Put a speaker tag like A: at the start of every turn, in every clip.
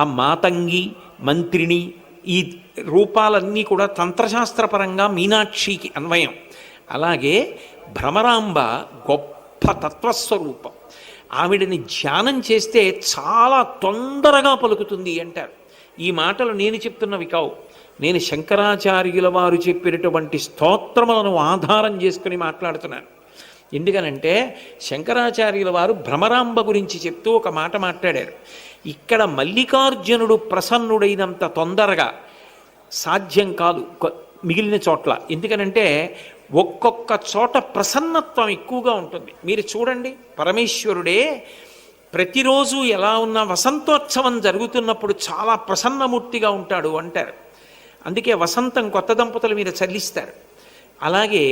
A: ఆ మాతంగి, మంత్రిని, ఈ రూపాలన్నీ కూడా తంత్రశాస్త్రపరంగా మీనాక్షికి అన్వయం. అలాగే భ్రమరాంబ గొప్ప తత్వస్వరూపం. ఆవిడని ధ్యానం చేస్తే చాలా తొందరగా పలుకుతుంది అంటారు. ఈ మాటలు నేను చెప్తున్నవి కావు, నేను శంకరాచార్యుల వారు చెప్పినటువంటి స్తోత్రములను ఆధారం చేసుకుని మాట్లాడుతున్నాను. ఎందుకనంటే శంకరాచార్యుల వారు భ్రమరాంబ గురించి చెప్తూ ఒక మాట మాట్లాడారు. ఇక్కడ మల్లికార్జునుడు ప్రసన్నుడైనంత తొందరగా సాధ్యం కాదు మిగిలిన చోట్ల. ఎందుకనంటే ఒక్కొక్క చోట ప్రసన్నత్వం ఎక్కువగా ఉంటుంది. మీరు చూడండి, పరమేశ్వరుడే ప్రతిరోజు ఎలా ఉన్న వసంతోత్సవం జరుగుతున్నప్పుడు చాలా ప్రసన్నమూర్తిగా ఉంటాడు అంటారు. అందుకే వసంతం కొత్త దంపతుల మీద చల్లిస్తారు. అలాగే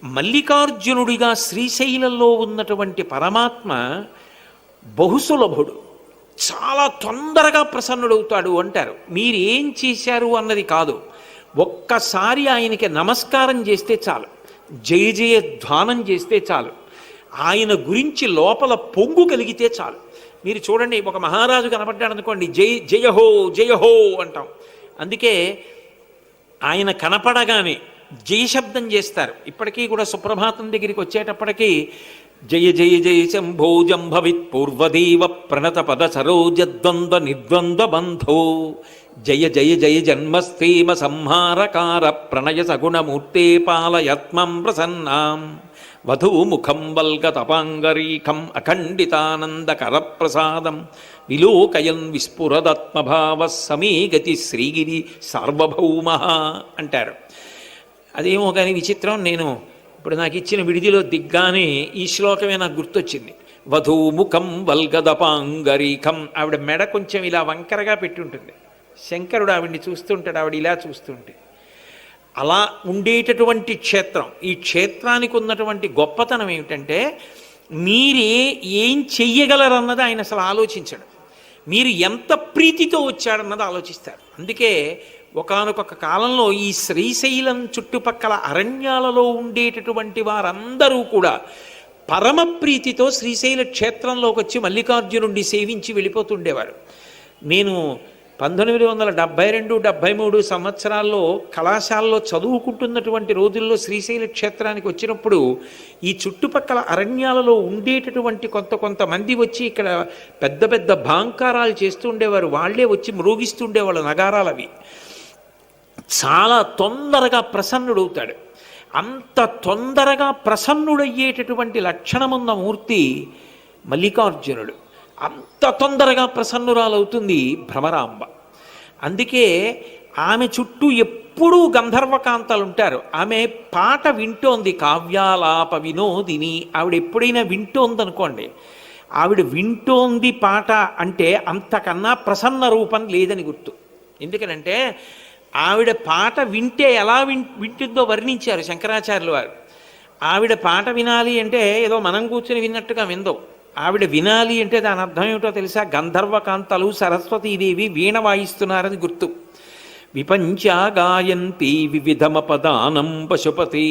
A: మల్లికార్జునుడిగా శ్రీశైలంలో ఉన్నటువంటి పరమాత్మ బహుసులభుడు, చాలా తొందరగా ప్రసన్నుడవుతాడు అంటారు. మీరు ఏం చేశారు అన్నది కాదు, ఒక్కసారి ఆయనకి నమస్కారం చేస్తే చాలు, జయ జయ ధ్వానం చేస్తే చాలు, ఆయన గురించి లోపల పొంగు కలిగితే చాలు. మీరు చూడండి, ఒక మహారాజు కనపడ్డాడు అనుకోండి, జయ జయహో జయహో అంటాం. అందుకే ఆయన కనపడగానే జయశబ్దం చేస్తారు. ఇప్పటికీ కూడా సుప్రభాతం దగ్గరికి వచ్చేటప్పటికీ జయ జయ జయ శంభో జంభవిత్ పూర్వదేవ ప్రణత పద సరోజద్వంద్వ నిర్ద్వంద్వ బంధో జయ జయ జయ జన్మస్థేమ సంహారకార ప్రణయ సగుణమూర్తే పాలయత్మం ప్రసన్నాం వధూముఖం వల్గతపాంగరీకం అఖండితానందకర ప్రసాదం విలోకయన్ విస్ఫురదత్మభావ సమీ గతి శ్రీగిరి సార్వభౌమ అంటారు. అదేమో కానీ విచిత్రం, నేను ఇప్పుడు నాకు ఇచ్చిన విడిదిలో దిగ్గానే ఈ శ్లోకమే నాకు గుర్తొచ్చింది. వధూముఖం వల్గదపాంగరీకం. ఆవిడ మెడ కొంచెం ఇలా వంకరగా పెట్టి ఉంటుంది, శంకరుడు ఆవిడ్ని చూస్తుంటాడు, ఆవిడ ఇలా చూస్తుంటే. అలా ఉండేటటువంటి క్షేత్రం. ఈ క్షేత్రానికి ఉన్నటువంటి గొప్పతనం ఏమిటంటే ఏం చెయ్యగలరన్నది ఆయన అసలు ఆలోచించడు, మీరు ఎంత ప్రీతితో వచ్చాడన్నది ఆలోచిస్తారు. అందుకే ఒకానొక కాలంలో ఈ శ్రీశైలం చుట్టుపక్కల అరణ్యాలలో ఉండేటటువంటి వారందరూ కూడా పరమ ప్రీతితో శ్రీశైల క్షేత్రంలోకి వచ్చి మల్లికార్జునుడిని సేవించి వెళ్ళిపోతుండేవారు. నేను 1972-73 సంవత్సరాల్లో కళాశాలలో చదువుకుంటున్నటువంటి రోజుల్లో శ్రీశైల క్షేత్రానికి వచ్చినప్పుడు ఈ చుట్టుపక్కల అరణ్యాలలో ఉండేటటువంటి కొంతమంది వచ్చి ఇక్కడ పెద్ద పెద్ద భాంకారాలు చేస్తూ ఉండేవారు. వాళ్లే వచ్చి మ్రోగిస్తుండేవాళ్ళు నగారాలు. అవి చాలా తొందరగా ప్రసన్నుడవుతాడు. అంత తొందరగా ప్రసన్నుడయ్యేటటువంటి లక్షణమున్న మూర్తి మల్లికార్జునుడు. అంత తొందరగా ప్రసన్నురాలవుతుంది భ్రమరాంబ. అందుకే ఆమె చుట్టూ ఎప్పుడూ గంధర్వకాంతలు ఉంటారు. ఆమె పాట వింటోంది, కావ్యాలాప వినోదిని. ఆవిడ ఎప్పుడైనా వింటోందనుకోండి, ఆవిడ వింటోంది పాట అంటే అంతకన్నా ప్రసన్న రూపం లేదని గుర్తు. ఎందుకనంటే ఆవిడ పాట వింటే ఎలా వింటుందో వర్ణించారు శంకరాచార్యులు వారు. ఆవిడ పాట వినాలి అంటే ఏదో మనం కూర్చొని విన్నట్టుగా విందో. ఆవిడ వినాలి అంటే దాని అర్థం ఏమిటో తెలుసా? గంధర్వకాంతలు సరస్వతీదేవి వీణ వాయిస్తున్నారని గుర్తు. విపంచా గాయంతి వివిధమపదానం పశుపతే.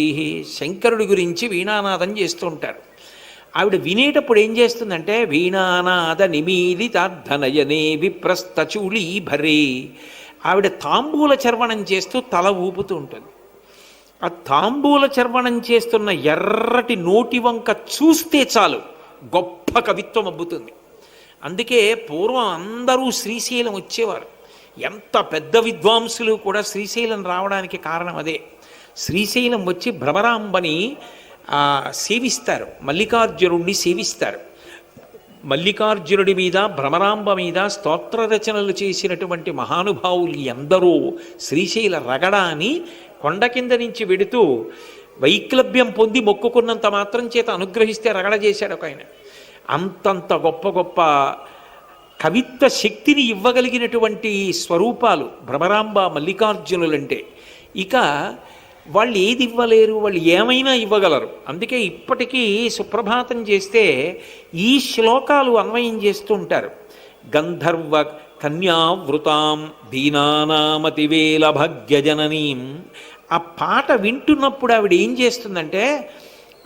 A: శంకరుడి గురించి వీణానాదం చేస్తూ ఉంటారు. ఆవిడ వినేటప్పుడు ఏం చేస్తుందంటే వీణానాద నిమీలితార్ధనయనే విప్రస్థచూళీ భరే. ఆవిడ తాంబూల చర్వణం చేస్తూ తల ఊపుతూ ఉంటుంది. ఆ తాంబూల చర్వణం చేస్తున్న ఎర్రటి నోటి వంక చూస్తే చాలు గొప్ప కవిత్వం అబ్బుతుంది. అందుకే పూర్వం అందరూ శ్రీశైలం వచ్చేవారు. ఎంత పెద్ద విద్వాంసులు కూడా శ్రీశైలం రావడానికి కారణం అదే. శ్రీశైలం వచ్చి భ్రమరాంబని సేవిస్తారు, మల్లికార్జునుడిని సేవిస్తారు. మల్లికార్జునుడి మీద భ్రమరాంబ మీద స్తోత్ర రచనలు చేసినటువంటి మహానుభావులు ఎందరో శ్రీశైల రగడ అని కొండ కింద నుంచి వెడుతూ వైక్లభ్యం పొంది మొక్కుకున్నంత మాత్రం చేత అనుగ్రహిస్తే రగడ చేశాడు ఒక ఆయన. అంతంత గొప్ప గొప్ప కవిత్వ శక్తిని ఇవ్వగలిగినటువంటి స్వరూపాలు భ్రమరాంబ మల్లికార్జునులంటే. ఇక వాళ్ళు ఏది ఇవ్వలేరు, వాళ్ళు ఏమైనా ఇవ్వగలరు. అందుకే ఇప్పటికీ సుప్రభాతం చేస్తే ఈ శ్లోకాలు అన్వయం చేస్తూ ఉంటారు. గంధర్వ కన్యావృతాం దీనానామతివేల భాగ్యజననీం. ఆ పాట వింటున్నప్పుడు ఆవిడ ఏం చేస్తుందంటే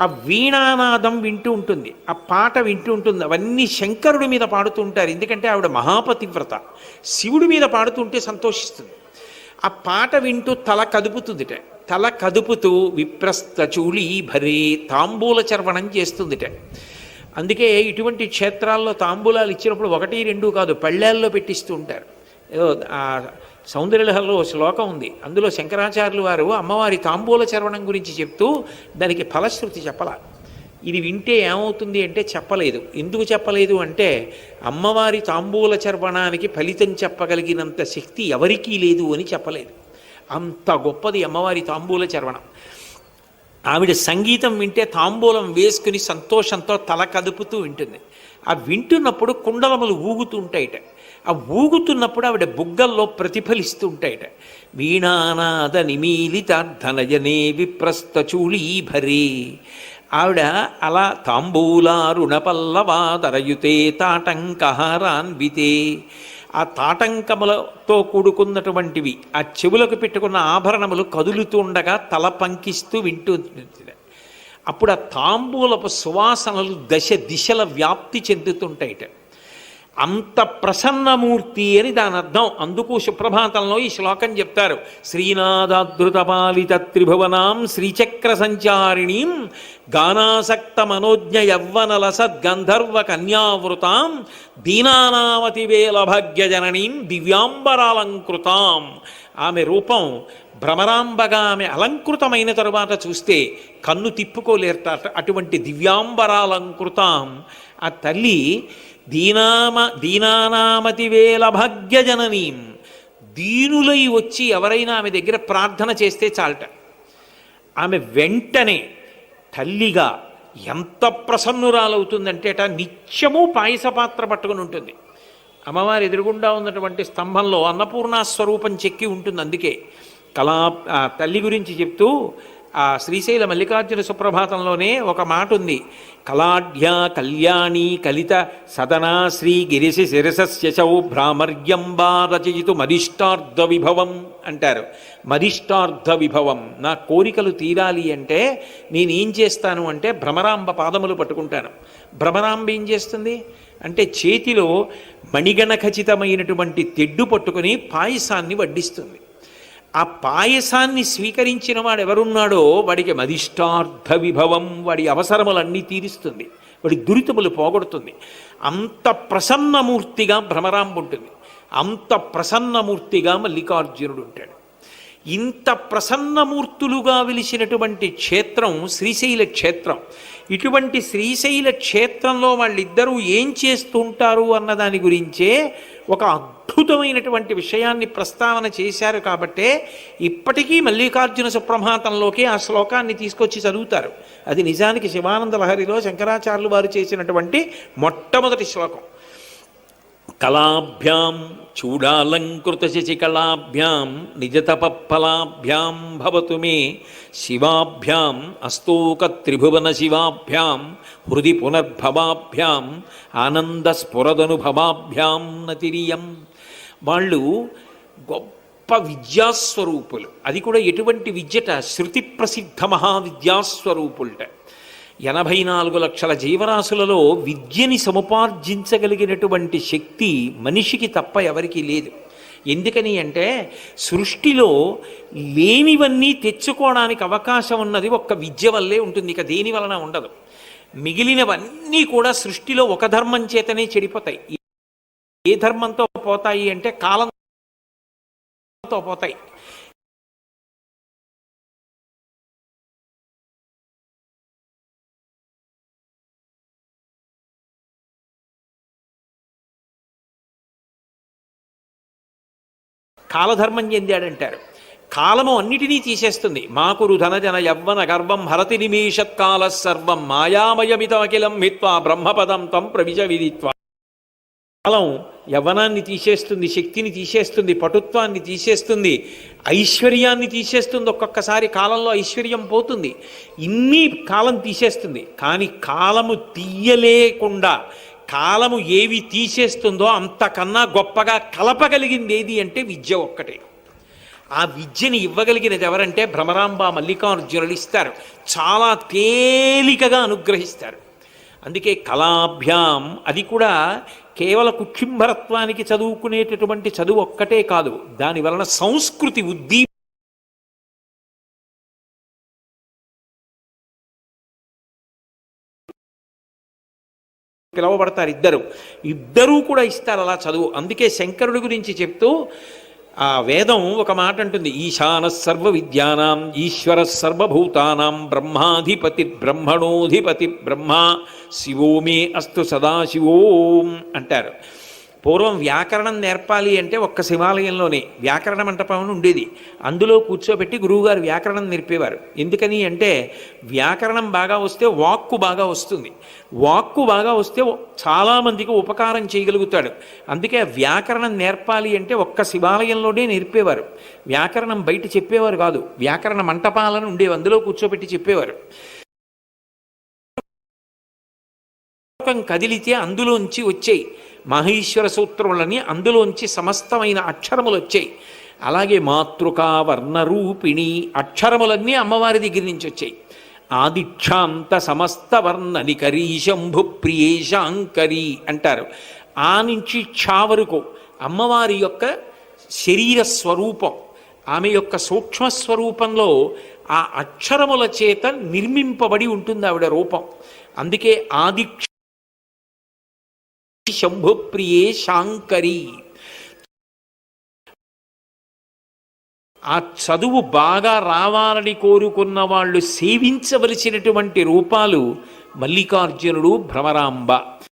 A: ఆ వీణానాదం వింటూ ఉంటుంది, ఆ పాట వింటూ ఉంటుంది. అవన్నీ శంకరుడి మీద పాడుతూ ఉంటారు, ఎందుకంటే ఆవిడ మహాపతివ్రత. శివుడి మీద పాడుతుంటే సంతోషిస్తుంది. ఆ పాట వింటూ తల కదుపుతుందిట. తల కదుపుతూ విప్రస్థ చూళీ భరే తాంబూల చర్వణం చేస్తుందిట. అందుకే ఇటువంటి క్షేత్రాల్లో తాంబూలాలు ఇచ్చినప్పుడు 1, 2 కాదు, పళ్ళేల్లో పెట్టిస్తూ ఉంటారు. ఏదో ఆ సౌందర్యలహరిలో శ్లోకం ఉంది, అందులో శంకరాచార్యులు వారు అమ్మవారి తాంబూల చర్వణం గురించి చెప్తూ దానికి ఫలశ్రుతి చెప్పాల. ఇది వింటే ఏమవుతుంది అంటే చెప్పలేదు. ఎందుకు చెప్పలేదు అంటే అమ్మవారి తాంబూల చర్వణానికి ఫలితం చెప్పగలిగినంత శక్తి ఎవరికీ లేదు అని చెప్పలేదు. అంత గొప్పది అమ్మవారి తాంబూల చర్వణం. ఆవిడ సంగీతం వింటే తాంబూలం వేసుకుని సంతోషంతో తల కదుపుతూ వింటుంది. ఆ వింటున్నప్పుడు కుండలములు ఊగుతూ ఉంటాయిట. ఆ ఊగుతున్నప్పుడు ఆవిడ బుగ్గల్లో ప్రతిఫలిస్తూ ఉంటాయిట. వీణానాద నిమీలితార్థనయనే విప్రస్థ చూళీభరే. ఆవిడ అలా తాంబూలారుణ పల్లవాదరయుతే తాటంకహారాన్వితే. ఆ తాటంకములతో కూడుకున్నటువంటివి ఆ చెవులకు పెట్టుకున్న ఆభరణములు కదులుతూ ఉండగా తల పంకిస్తూ వింటూ. అప్పుడు ఆ తాంబూలపు సువాసనలు దశ దిశల వ్యాప్తి చెందుతుంటాయిట. అంత ప్రసన్నమూర్తి అని దాని అర్థం. అందుకు సుప్రభాతంలో ఈ శ్లోకం చెప్తారు. శ్రీనాథాధృతపాలిత త్రిభువనాం శ్రీచక్ర సంచారిణీం గానాసక్త మనోజ్ఞ యవ్వనల సద్గంధర్వ కన్యావృతాం దీనానామతి వేల భాగ్యజననీం దివ్యాంబరాలంకృతాం. ఆమె రూపం భ్రమరాంబగా ఆమె అలంకృతమైన తరువాత చూస్తే కన్ను తిప్పుకోలేరట. అటువంటి దివ్యాంబరాలంకృతాం ఆ తల్లి దీనానామతి వేల భాగ్యజననీం. దీనులై వచ్చి ఎవరైనా ఆమె దగ్గర ప్రార్థన చేస్తే చాలట, ఆమె వెంటనే తల్లిగా ఎంత ప్రసన్నురాలవుతుందంటే నిత్యము పాయస పాత్ర పట్టుకుని ఉంటుంది. అమ్మవారి ఎదురుగుండా ఉన్నటువంటి స్తంభంలో అన్నపూర్ణా స్వరూపం చెక్కి ఉంటుంది. అందుకే తల్లి గురించి చెప్తూ ఆ శ్రీశైల మల్లికార్జున సుప్రభాతంలోనే ఒక మాట ఉంది. కళాఢ్యా కళ్యాణి కలిత సదనా శ్రీ గిరిశి శిరసస్యశౌ భ్రామర్యంబా రచయితు మదిష్టార్థ విభవం అంటారు. మదిష్టార్థ విభవం, నా కోరికలు తీరాలి అంటే నేనేం చేస్తాను అంటే భ్రమరాంబ పాదములు పట్టుకుంటాను. భ్రమరాంబ ఏం చేస్తుంది అంటే చేతిలో మణిగణ ఖచ్చితమైనటువంటి తెడ్డు పట్టుకుని పాయసాన్ని వడ్డిస్తుంది. ఆ పాయసాన్ని స్వీకరించిన వాడు ఎవరున్నాడో వాడికి మదిష్టార్థ విభవం, వాడి అవసరములన్నీ తీరుస్తుంది, వాడి దురితములు పోగొడుతుంది. అంత ప్రసన్నమూర్తిగా భ్రమరాంబ ఉంటుంది, అంత ప్రసన్నమూర్తిగా మల్లికార్జునుడు ఉంటాడు. ఇంత ప్రసన్నమూర్తులుగా వెలిసినటువంటి క్షేత్రం శ్రీశైల క్షేత్రం. ఇటువంటి శ్రీశైల క్షేత్రంలో వాళ్ళిద్దరూ ఏం చేస్తుంటారు అన్న దాని గురించే ఒక అద్భుతమైనటువంటి విషయాన్ని ప్రస్తావన చేశారు. కాబట్టే ఇప్పటికీ మల్లికార్జున సుప్రభాతంలోకి ఆ శ్లోకాన్ని తీసుకొచ్చి చదువుతారు. అది నిజానికి శివానంద లహరిలో శంకరాచార్యులు వారు చేసినటువంటి మొట్టమొదటి శ్లోకం. కళాభ్యాం చూడాలంకృత శశికళాభ్యాం నిజతపఫలాభ్యాం భవతు మే శివాభ్యాం అస్తోక త్రిభువన శివాభ్యాం హృది పునర్భవాభ్యాం ఆనందస్ఫురదనుభవాభ్యాం నతిరియం. వాళ్ళు గొప్ప విద్యాస్వరూపులు. అది కూడా ఎటువంటి విద్యట, శృతి ప్రసిద్ధ మహావిద్యాస్వరూపులట. 84 లక్షల జీవరాశులలో విద్యని సముపార్జించగలిగినటువంటి శక్తి మనిషికి తప్ప ఎవరికీ లేదు. ఎందుకని అంటే సృష్టిలో లేనివన్నీ తెచ్చుకోవడానికి అవకాశం ఉన్నది ఒక్క విద్య వల్లే ఉంటుంది, ఇక దేని వలన ఉండదు. మిగిలినవన్నీ కూడా సృష్టిలో ఒక ధర్మం చేతనే చెడిపోతాయి. ఏ ధర్మంతో పోతాయి అంటే కాలంతో పోతాయి. కాలధర్మం చెందాడంటారు. కాలము అన్నిటినీ తీసేస్తుంది. మాకురు ధనజన యవ్వన గర్వం హరతి నిమేషత్కాల సర్వం మాయామయమితమఖిలం హిత్వా బ్రహ్మపదం తం ప్రవిజ విదిత్వా. కాలం యవ్వనాన్ని తీసేస్తుంది, శక్తిని తీసేస్తుంది, పటుత్వాన్ని తీసేస్తుంది, ఐశ్వర్యాన్ని తీసేస్తుంది. ఒక్కొక్కసారి కాలంలో ఐశ్వర్యం పోతుంది. ఇన్ని కాలం తీసేస్తుంది. కానీ కాలము తీయలేకుండా కాలము ఏవి తీసేస్తుందో అంతకన్నా గొప్పగా కలపగలిగింది ఏది అంటే విద్య ఒక్కటే. ఆ విద్యని ఇవ్వగలిగినది ఎవరంటే భ్రమరాంబ మల్లికార్జునులు ఇస్తారు. చాలా తేలికగా అనుగ్రహిస్తారు. అందుకే కళాభ్యాం అది కూడా కేవల కుక్షింభరత్వానికి చదువుకునేటటువంటి చదువు ఒక్కటే కాదు, దాని వలన సంస్కృతి పిలవబడతారు. ఇద్దరూ కూడా ఇస్తారు అలా చదువు. అందుకే శంకరుడి గురించి చెప్తూ ఆ వేదం ఒక మాట అంటుంది, ఈశాన సర్వ విద్యానాం ఈశ్వర సర్వభూతానాం బ్రహ్మాధిపతి బ్రహ్మణోధిపతి బ్రహ్మ శివో మే అస్తు సదాశివోం అంటారు. పూర్వం వ్యాకరణం నేర్పాలి అంటే ఒక్క శివాలయంలోనే వ్యాకరణ మంటపం ఉండేది. అందులో కూర్చోబెట్టి గురువుగారు వ్యాకరణం నేర్పేవారు. ఎందుకని అంటే వ్యాకరణం బాగా వస్తే వాక్కు బాగా వస్తుంది, వాక్కు బాగా వస్తే చాలామందికి ఉపకారం చేయగలుగుతాడు. అందుకే వ్యాకరణం నేర్పాలి అంటే ఒక్క శివాలయంలోనే నేర్పేవారు. వ్యాకరణం బయట చెప్పేవారు కాదు, వ్యాకరణ మంటపాలను ఉండేవి, అందులో కూర్చోబెట్టి చెప్పేవారు. కదిలితే అందులోంచి వచ్చాయి మహేశ్వర సూత్రములని, అందులోంచి సమస్తమైన అక్షరములు వచ్చాయి. అలాగే మాతృకా వర్ణరూపిణి అక్షరములన్నీ అమ్మవారి దగ్గర నుంచి వచ్చాయి. ఆదిక్షాంత సమస్త వర్ణ నికరీ శంభు ప్రియేశాంకరి అంటారు. ఆ నుంచి క్షా వరకు అమ్మవారి యొక్క శరీర స్వరూపం, ఆమె యొక్క సూక్ష్మస్వరూపంలో ఆ అక్షరముల చేత నిర్మింపబడి ఉంటుంది ఆవిడ రూపం. అందుకే ఆదిక్ష శంభుప్రియే శాంకరి. ఆ చదువు బాగా రావాలని కోరుకున్న వాళ్ళు సేవించవలసినటువంటి రూపాలు మల్లికార్జునుడు, భ్రమరాంబ.